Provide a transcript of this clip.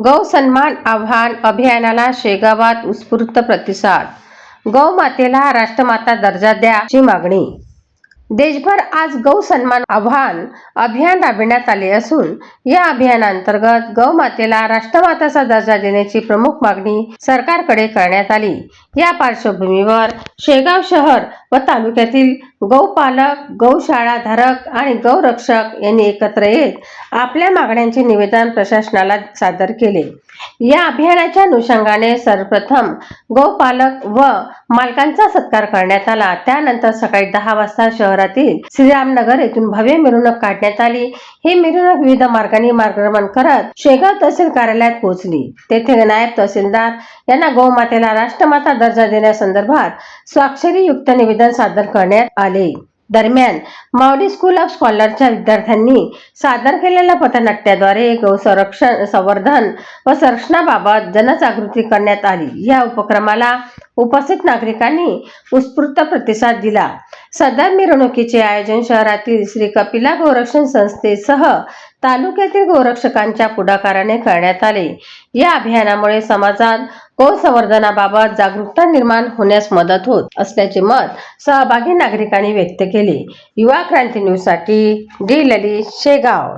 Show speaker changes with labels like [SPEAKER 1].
[SPEAKER 1] गौ सन्मान आव्हान अभियानाला शेगावात उत्स्फूर्त प्रतिसाद. गौ मातेला राष्ट्रमाता दर्जा द्याची मागणी. देशभर आज गौ सन्मान आव्हान अभियान राबविण्यात आले असून या अभियानांतर्गत गौ मातेला राष्ट्रमाताचा दर्जा देण्याची प्रमुख मागणी सरकारकडे करण्यात आली. या पार्श्वभूमीवर शेगाव शहर व तालुक्यातील गौपालक, गौशाळा धारक आणि गौरक्षक यांनी एकत्र येत आपल्या मागण्यांचे निवेदन प्रशासनाला सादर केले. या अभियानाच्या अनुषंगाने सर्वप्रथम गौपालक व मालकांचा सत्कार करण्यात आला. त्यानंतर सकाळी 10 वाजता शहरातील श्रीरामनगर येथून भव्य मिरवणूक काढण्यात आली. ही मिरवणूक विविध मार्गाने मार्गक्रमण करत शेगाव तहसील कार्यालयात पोहोचली. तेथे नायब तहसीलदार यांना गौमातेला राष्ट्रमाता दर्जा देण्यासंदर्भात स्वाक्षरीयुक्त निवेदन सादर करण्यात आले. दरम्यान माऊली स्कूल ऑफ स्कॉलरच्या विद्यार्थ्यांनी सादर केलेल्या पथनाट्याद्वारे गौ संवर्धन व संरक्षणाबाबत जनजागृती करण्यात आली. या उपक्रमाला उपस्थित नागरिकांनी उत्स्फूर्त प्रतिसाद दिला. सदर मिरवणुकीचे आयोजन शहरातील श्री कपिला गौरक्षण संस्थेसह तालुक्यातील गौरक्षकांच्या पुढाकाराने करण्यात आले. या अभियानामुळे समाजात गौ संवर्धनाबाबत जागरूकता निर्माण होण्यास मदत होत असल्याचे मत सहभागी नागरिकांनी व्यक्त केले. युवा क्रांती न्यूज साठी डी ललित, शेगाव.